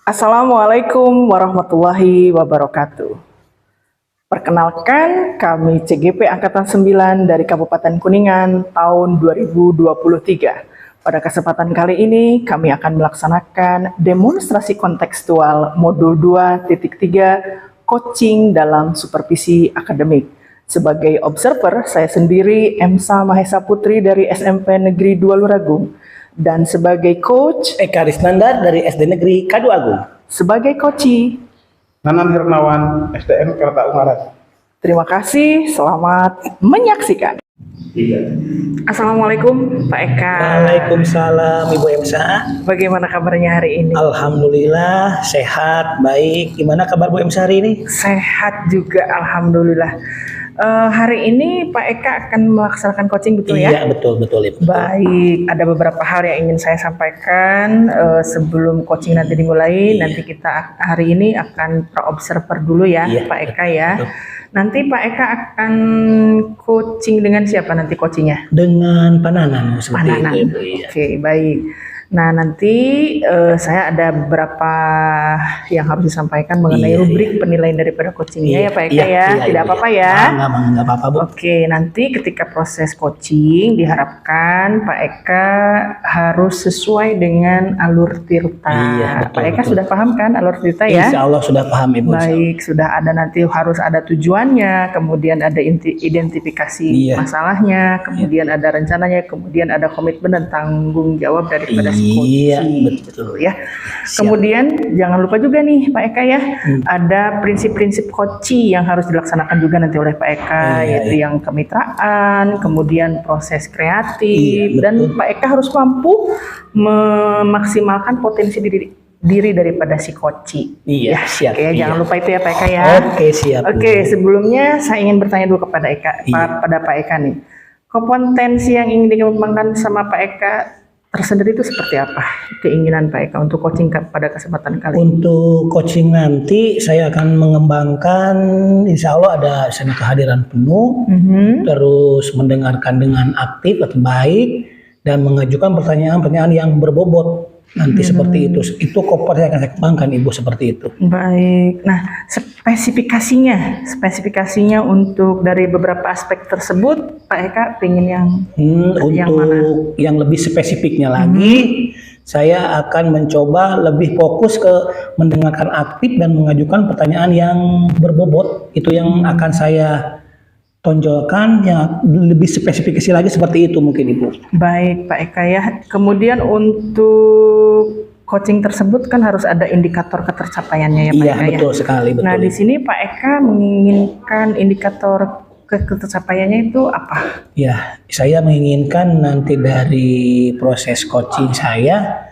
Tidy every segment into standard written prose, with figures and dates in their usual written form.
Assalamualaikum warahmatullahi wabarakatuh. Perkenalkan, kami CGP Angkatan 9 dari Kabupaten Kuningan tahun 2023. Pada kesempatan kali ini, kami akan melaksanakan demonstrasi kontekstual modul 2.3 coaching dalam supervisi akademik. Sebagai observer, saya sendiri Emsa Mahesa Putri dari SMP Negeri 2 Luragung. Dan sebagai coach, Eka Risnanda dari SD Negeri Kadu Agung. Sebagai coachi, Nanan Hermawan, SDN Kerta Umaran. Terima kasih, selamat menyaksikan. Assalamualaikum Pak Eka. Waalaikumsalam Ibu Emsa. Bagaimana kabarnya hari ini? Alhamdulillah sehat, baik. Gimana kabar Bu Emsa hari ini? Sehat juga, Alhamdulillah. Hari ini Pak Eka akan melaksanakan coaching, betul ya? Iya, betul Ibu. Baik, ada beberapa hal yang ingin saya sampaikan sebelum coaching nanti dimulai. Nanti kita hari ini akan pro-observer dulu ya, Pak Eka ya. Betul. Nanti Pak Eka akan coaching dengan siapa nanti coachingnya? Dengan Pak Nanan seperti Nanan. itu. Iya. Oke, baik. Nah, nanti saya ada beberapa yang harus disampaikan mengenai rubrik penilaian daripada coachingnya ya Pak Eka ya. Tidak apa-apa ya. Enggak apa-apa Bu. Oke, nanti ketika proses coaching diharapkan Pak Eka harus sesuai dengan alur tirta. Iya, Pak Eka sudah paham kan alur tirta ya? Insya Allah sudah paham Ibu. Baik, sudah ada, nanti harus ada tujuannya, kemudian ada identifikasi masalahnya, kemudian ada rencananya, kemudian ada komitmen dan tanggung jawab daripada si coaching. Iya, betul ya. Kemudian jangan lupa juga nih Pak Eka ya, ada prinsip-prinsip coaching yang harus dilaksanakan juga nanti oleh Pak Eka, yaitu yang kemitraan, kemudian proses kreatif, dan Pak Eka harus mampu memaksimalkan potensi diri daripada si coaching. Iya, siap. Oke, jangan lupa itu ya Pak Eka ya. Oke, siap. Oke, sebelumnya saya ingin bertanya dulu kepada pada Pak Eka nih. Kompetensi yang ingin dikembangkan sama Pak Eka tersendiri itu seperti apa keinginan Pak Eka untuk coaching pada kesempatan kali ini? Untuk coaching nanti saya akan mengembangkan, insya Allah ada sana kehadiran penuh, terus mendengarkan dengan aktif atau baik, dan mengajukan pertanyaan-pertanyaan yang berbobot. Nanti seperti itu. Itu koper yang akan saya kembangkan Ibu, seperti itu. Baik. Nah, spesifikasinya untuk dari beberapa aspek tersebut, Pak Eka pengen yang mana? Yang lebih spesifiknya lagi, saya akan mencoba lebih fokus ke mendengarkan aktif dan mengajukan pertanyaan yang berbobot. Itu yang akan saya tonjolkan, yang lebih spesifikasi lagi seperti itu mungkin Ibu. Baik Pak Eka ya. Kemudian untuk coaching tersebut kan harus ada indikator ketercapaiannya ya Pak Eka ya. Iya, betul sekali. Betul. Nah, di sini Pak Eka menginginkan indikator ketercapaiannya itu apa? Ya, saya menginginkan nanti dari proses coaching saya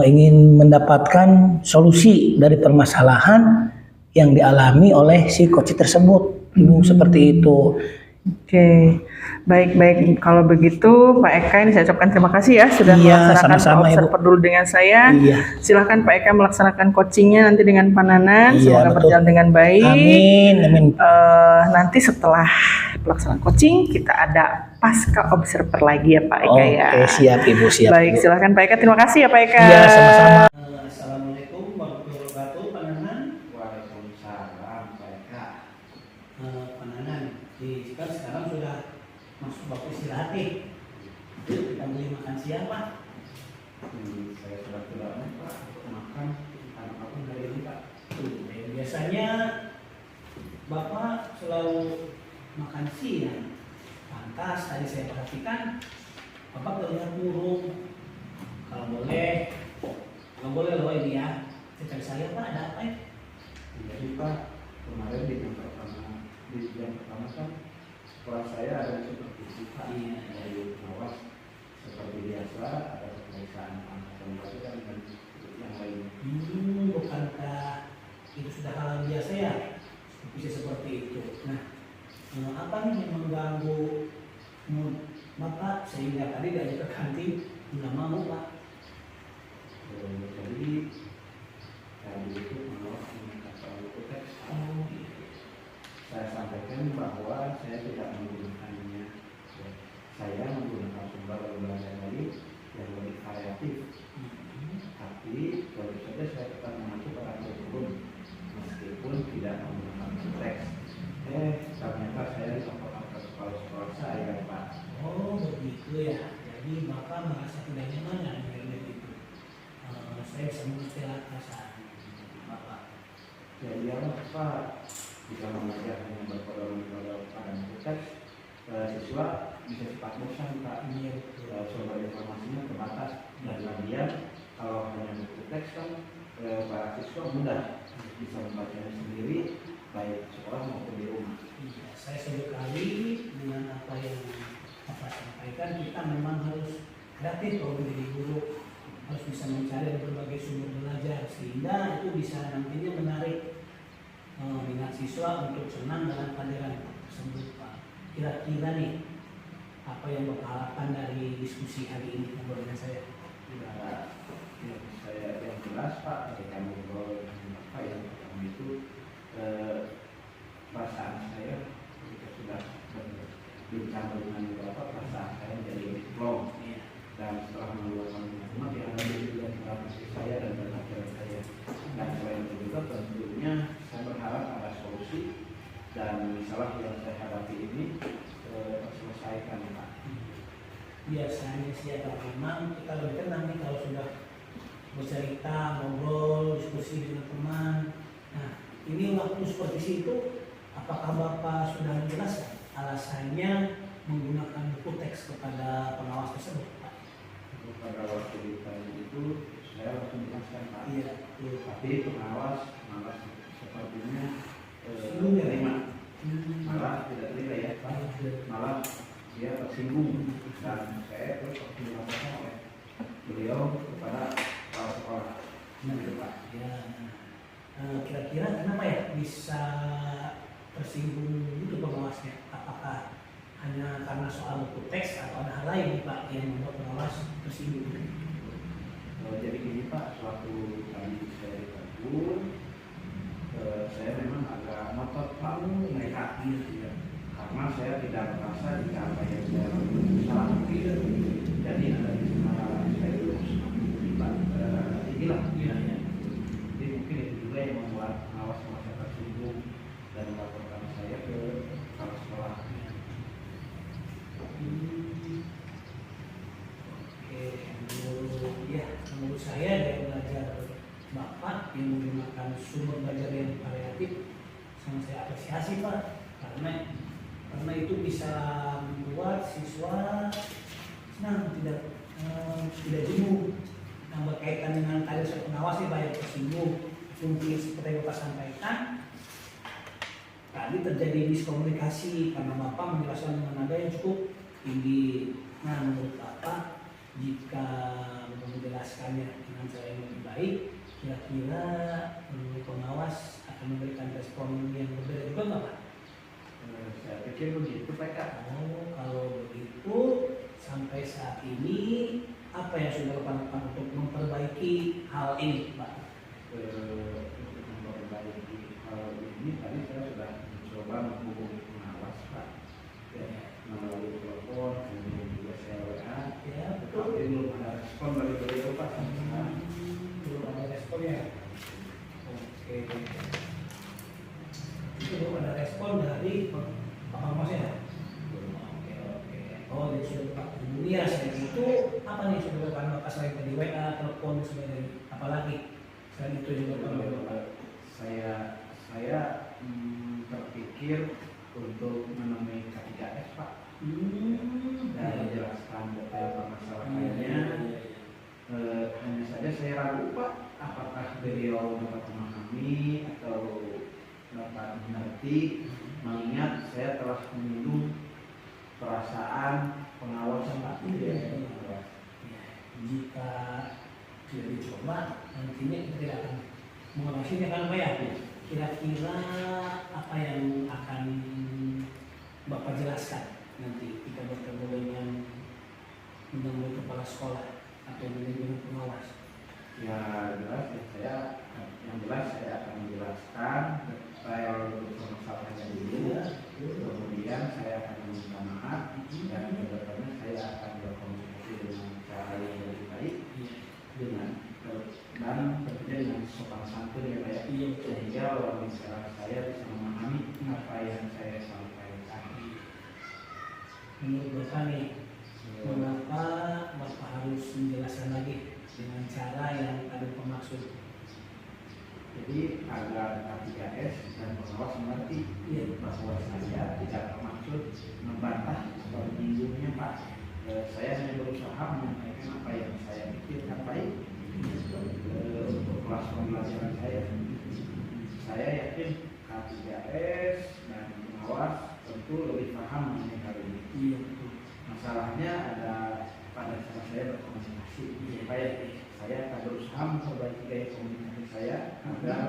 ingin mendapatkan solusi dari permasalahan yang dialami oleh si coach tersebut. Ibu, seperti itu. Oke, baik. Kalau begitu Pak Eka, ini saya ucapkan terima kasih ya sudah melaksanakan observer dulu dengan saya. Silahkan Pak Eka melaksanakan coachingnya nanti dengan Pak Nanan. Semoga berjalan dengan baik. Amin. Nanti setelah pelaksanaan coaching kita ada pasca observer lagi ya Pak Eka ya. Oke, siap Ibu, siap. Baik, silahkan Pak Eka. Terima kasih ya Pak Eka. Iya, sama-sama. Assalamualaikum warahmatullahi wabarakatuh, Pak Nanan. Waalaikumsalam, Pak Eka. Pak Nanan, kan sekarang sudah masuk waktu istirahat nih. Yuk kita beli makan siang Pak. Saya sudah tidak Pak makan apapun hari ini Pak. Biasanya Bapak selalu makan siang. Pantas tadi saya perhatikan Bapak terlihat murung. Kalau boleh loh ini ya. Cerita saya Pak, ada apa ya? Jadi Pak, kemarin di jam pertama kan sekolah saya ada supervisi Pak. Dari bawah seperti biasa ada pemeriksaan angkatan pelajaran dan yang lainnya. Bukankah itu sudah hal yang biasa ya? Bisa seperti itu. Nah, apa nih yang mengganggu mood Bapak sehingga tadi diajak ke kantin nggak mau Pak? Jadi tadi itu menolak menggunakan buku teks. Saya sampaikan bahwa saya tidak menggunakannya. Saya menggunakan sumber belajar lain yang lebih variatif. Tapi tentu saja saya tetap mengacu pada kurikulum meskipun tidak menggunakan teks. Ternyata saya dilaporkan ke sekolah-sekolah saya, Pak. Oh begitu ya. Jadi Bapak merasa tidak nyaman ya dengan itu. Saya bisa mengerti lah perasaan Bapak. Jadi apa Pak? Jika mengajar hanya berpedoman pada buku teks, siswa bisa cepat bosan, Pak. Iya. Sumber informasinya terbatas. Dan kemudian kalau hanya buku teks kan para siswa mudah bisa membacanya sendiri, baik sekolah maupun di rumah. Iya, saya sekali dengan apa yang Bapak sampaikan. Kita memang harus kreatif kalau menjadi guru, harus bisa mencari berbagai sumber belajar sehingga itu bisa nantinya menarik minat siswa untuk senang dengan pelajaran tersebut, Pak. Kira-kira nih apa yang Bapak harapkan dari diskusi hari ini ngobrol dengan saya? Yang saya yang jelas Pak, ketika ngobrol dengan Bapak yang pertama itu perasaan saya ketika sudah berbincang dengan Bapak, perasaan saya menjadi plong. Dan setelah mengeluarkan pengumuman yang ada juga di saya dan ajaran saya. Dan selain itu juga tentunya saya berharap ada solusi dan masalah yang saya hadapi ini terselesaikan, Pak. Biasanya sih ya memang kita lebih tenang nih kalau sudah bercerita, ngobrol, diskusi dengan teman. Nah, ini waktu seperti itu, apakah Bapak sudah menjelaskan alasannya menggunakan buku teks kepada pengawas tersebut, Pak? Pada waktu ditanya itu saya langsung menjelaskan, Pak. Iya. Tapi pengawas malah sepertinya Sebelumnya terima, malah tidak terima ya, Pak. Malah dia tersinggung dan saya terus menjelaskan oleh beliau kepada kepala sekolah. Pak. Ya. Kira-kira kenapa ya bisa tersinggung itu pengawasnya? Apakah hanya karena soal buku teks atau ada hal lain Pak yang membuat pengawas tersinggung? Jadi gini Pak, suatu kali saya ditegur, saya memang agak ngotot Pak mereka, karena saya tidak merasa jika apa yang saya lakukan itu salah. Jadi ada di sana saya belum Pak, inilah. Jadi mungkin itu juga yang membuat pengawas saya tersinggung dan melaporkan saya ke kepala sekolah. Menurut saya dari belajar Bapak yang menggunakan sumber belajar yang variatif sangat saya apresiasi Pak, karena itu bisa membuat siswa senang, tidak jenuh. Yang berkaitan dengan tadi soal pengawas Pak yang tersinggung, mungkin seperti yang Bapak sampaikan tadi terjadi miskomunikasi karena Bapak menjelaskan dengan nada yang cukup tinggi. Nah, menurut Bapak jika menjelaskannya dengan cara yang lebih baik, kira-kira pengawas akan memberikan respon yang berbeda juga nggak Pak? Saya pikir begitu Pak. Oh, kalau begitu sampai saat ini apa yang sudah Bapak lakukan untuk memperbaiki hal ini Pak? Untuk memperbaiki hal ini tadi saya sudah mencoba menghubungi pengawas Pak. Melalui telepon, kemudian juga saya WA. Ya, Tapi belum ada respon dari beliau Pak. Belum ada respon ya? Oke. Itu belum ada respon dari Pak Mas ya? Oke. Oh, jadi sudah Pak hubungi ya. Selain itu, apa nih sudah Bapak selain tadi WA, telepon, dan sebagainya? Apalagi selain itu juga Bapak? Saya terpikir untuk menemui K3S Pak. Dan menjelaskan detail permasalahannya. Hanya saja saya ragu Pak, apakah beliau dapat memahami atau dapat mengerti, mengingat saya telah menyinggung perasaan pengawas Pak. Jika tidak dicoba, nantinya kita tidak akan mengawasinya kan Pak ya? Kira-kira apa yang akan Bapak jelaskan nanti kita bertemu dengan menemui kepala sekolah atau dengan pengawas? Ya jelas yang jelas saya akan menjelaskan detail permasalahannya dulu. Kemudian saya akan meminta maaf dan kedepannya saya akan berkomunikasi dengan cara yang lebih baik dengan lawan bicara saya bisa memahami apa yang saya sampaikan. Menurut Bapak nih, mengapa Bapak harus menjelaskan lagi dengan cara yang ada pemaksud? Jadi agar K3S dan pengawas mengerti bahwa saya tidak bermaksud membantah atau menyinggungnya, Pak. Saya hanya berusaha menyampaikan apa yang saya pikirkan baik untuk kelas pembelajaran saya. Saya yakin K3S dan pengawas tentu lebih paham mengenai hal ini. Masalahnya ada pada cara saya berkomunikasi. Supaya saya akan berusaha memperbaiki gaya komunikasi saya agar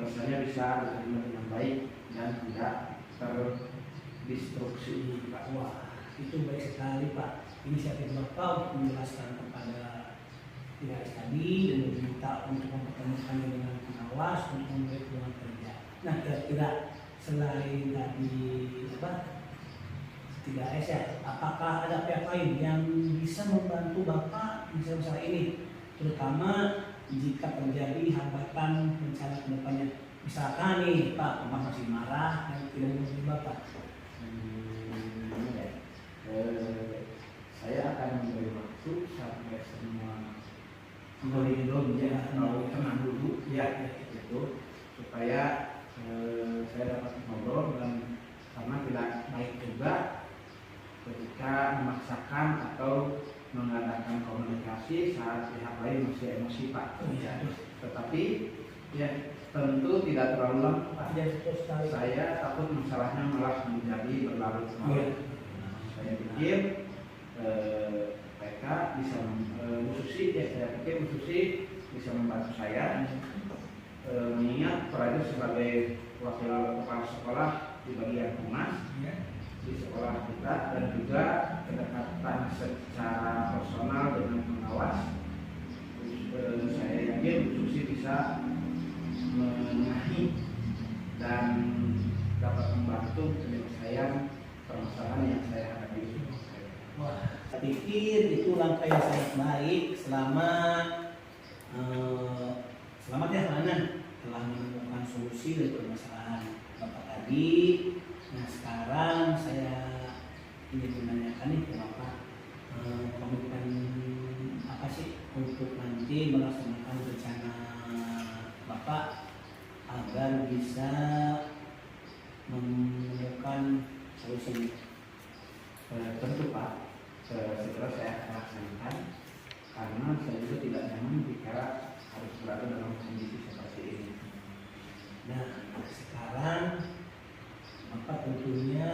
pesannya bisa diterima dengan baik dan tidak terdistruksi, Pak. Wah, itu baik sekali Pak. Inisiatif Bapak untuk menjelaskan kepada tidak tadi dan meminta untuk mempertemukannya dengan pengawas untuk memberi peluang kerja. Nah, kira-kira selain tadi apa 3S ya, apakah ada pihak lain yang bisa membantu Bapak di masalah ini, terutama jika terjadi hambatan rencana ke depannya? Misalkan nih Pak, Bapak masih marah dan tidak mengerti Bapak. Saya akan memberi waktu sampai semua belum ya, mau tenang dulu ya, gitu, supaya saya dapat ngobrol, dan karena tidak baik juga ketika memaksakan atau mengadakan komunikasi saat pihak lain masih emosi, Pak. Tetapi ya tentu tidak terlalu lama, Pak. Saya takut masalahnya malah menjadi berlarut-larut. Saya pikir PK bisa Bu Susi, saya pikir Bu Susi bisa membantu saya, mengingat Praja sebagai wakil kepala sekolah di bagian humas di sekolah kita, dan juga kedekatan secara personal dengan pengawas. Saya yakin Bu Susi bisa menengahi dan dapat membantu penyelesaian permasalahan yang saya hadapi. Wah, saya pikir itu langkah yang sangat baik selamat ya Manan telah menemukan solusi dari permasalahan Bapak tadi. Nah, sekarang saya ingin menanyakan nih ke Bapak, komitmen apa sih untuk nanti melaksanakan rencana Bapak agar bisa menemukan solusi ini? Tentu, Pak, segera saya akan laksanakan, karena saya juga tidak nyaman jika harus berada dalam kondisi seperti ini. Nah, sekarang Bapak tentunya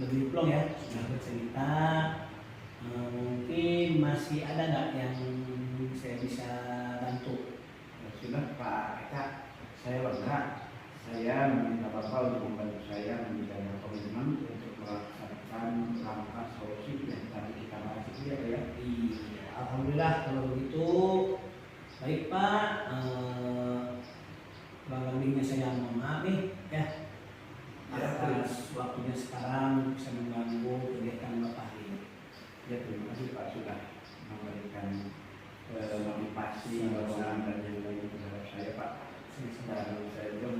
lebih plong ya, sudah bercerita. Mungkin masih ada nggak yang saya bisa bantu? Sudah, Pak Eka, saya lega. Saya meminta Bapak untuk membantu saya menjaga komitmen untuk melaksanakan langkah solusi yang tadi kita bahas itu ya, Pak ya. Iya, alhamdulillah kalau begitu. Baik Pak, kurang lebihnya saya mohon maaf nih ya atas waktunya sekarang bisa mengganggu kegiatan Bapak ini. Ya, terima kasih Pak sudah memberikan motivasi, dorongan dan yang lain terhadap saya, Pak. Dan saya juga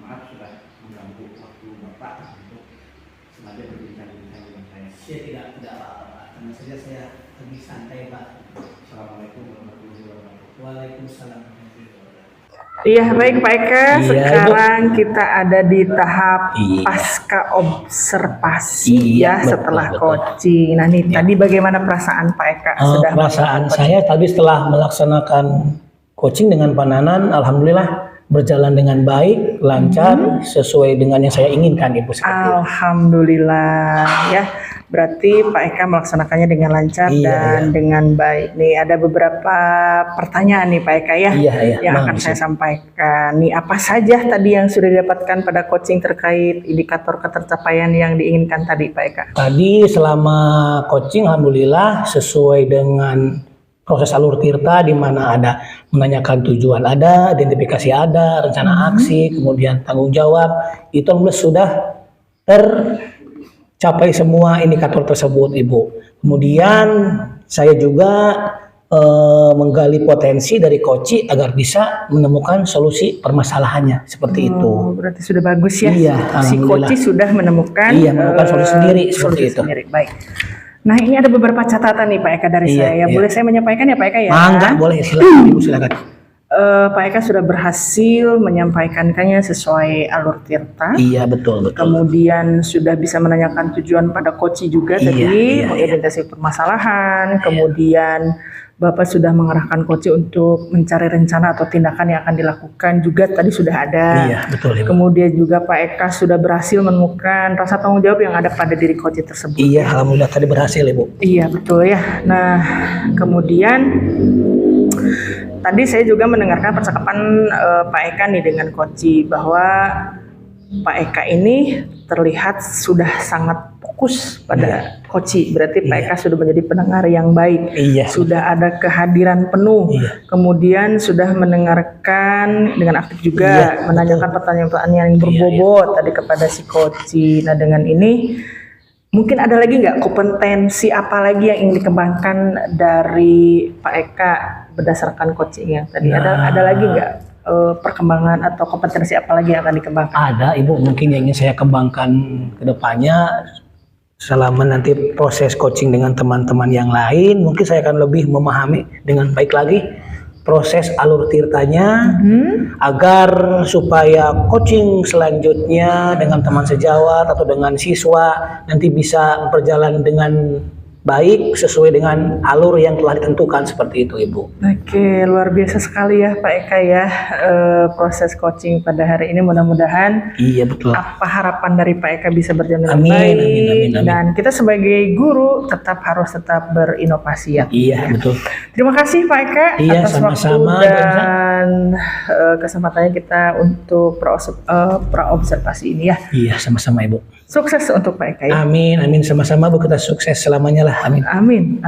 maaf sudah mengganggu waktu Bapak untuk sengaja berbincang-bincang dengan saya. Saya tidak apa-apa, karena saja saya lebih santai Pak. Assalamualaikum warahmatullahi wabarakatuh. Waalaikumsalam. Iya, baik Pak Eka. Iya, Sekarang kita ada di tahap Iya. pasca observasi Iya, ya, setelah betul. coaching. Nah, nih tadi bagaimana perasaan Pak Eka? Perasaan saya tadi setelah melaksanakan coaching dengan Pak Nanan, alhamdulillah berjalan dengan baik, lancar, sesuai dengan yang saya inginkan, Ibu sekalian. Alhamdulillah ya. Berarti Pak Eka melaksanakannya dengan lancar dan dengan baik. Nih ada beberapa pertanyaan nih Pak Eka ya, yang akan saya sampaikan. Nih apa saja tadi yang sudah didapatkan pada coaching terkait indikator ketercapaian yang diinginkan tadi Pak Eka? Tadi selama coaching alhamdulillah sesuai dengan proses alur tirta, di mana ada menanyakan tujuan ada, identifikasi ada, rencana aksi, kemudian tanggung jawab, itu alhamdulillah sudah tercapai semua indikator tersebut Ibu. Kemudian saya juga menggali potensi dari coach agar bisa menemukan solusi permasalahannya seperti itu. Oh, berarti sudah bagus ya. Iya, Si alhamdulillah. coach sudah menemukan Menemukan solusi sendiri seperti itu. sendiri. Baik. Nah, ini ada beberapa catatan nih Pak Eka dari Iya, saya. iya. Boleh saya menyampaikan ya Pak Eka ya? Mangga, boleh, silakan Ibu, silakan. Pak Eka sudah berhasil menyampaikannya sesuai alur tirta. Iya, betul. Kemudian sudah bisa menanyakan tujuan pada coach juga Iya, tadi, iya. mengidentifikasi permasalahan. Kemudian Bapak sudah mengarahkan coach untuk mencari rencana atau tindakan yang akan dilakukan juga tadi sudah ada. Iya, betul, Ibu. Kemudian juga Pak Eka sudah berhasil menemukan rasa tanggung jawab yang ada pada diri coach tersebut. Iya, alhamdulillah tadi berhasil, Ibu. Iya betul ya. Nah kemudian tadi saya juga mendengarkan percakapan Pak Eka nih dengan Koci bahwa Pak Eka ini terlihat sudah sangat fokus pada Koci. Berarti Pak Eka sudah menjadi pendengar yang baik. Iya. Sudah ada kehadiran penuh. Iya. Kemudian sudah mendengarkan dengan aktif juga, Iya, menanyakan pertanyaan-pertanyaan yang berbobot tadi kepada si Koci. Nah dengan ini mungkin ada lagi nggak kompetensi apa lagi yang ingin dikembangkan dari Pak Eka berdasarkan coaching yang tadi? Ada lagi nggak perkembangan atau kompetensi apa lagi yang akan dikembangkan? Ada, Ibu, mungkin yang ingin saya kembangkan ke depannya selama nanti proses coaching dengan teman-teman yang lain, mungkin saya akan lebih memahami dengan baik lagi proses alur tirtanya agar supaya coaching selanjutnya dengan teman sejawat atau dengan siswa nanti bisa berjalan dengan baik sesuai dengan alur yang telah ditentukan seperti itu, Ibu. Oke, luar biasa sekali ya Pak Eka ya proses coaching pada hari ini. Mudah-mudahan Iya, betul. apa harapan dari Pak Eka bisa berjalan dengan Amin, baik. amin. Dan kita sebagai guru harus tetap berinovasi ya. Iya, betul. Terima kasih Pak Eka Iya, atas sama-sama, waktu dan kesempatannya kita untuk praobservasi ini ya. Iya, sama-sama, Ibu. Sukses untuk Pak Eka ya. Amin, sama-sama, Bu, kita sukses selamanya lah. Amin. Amin.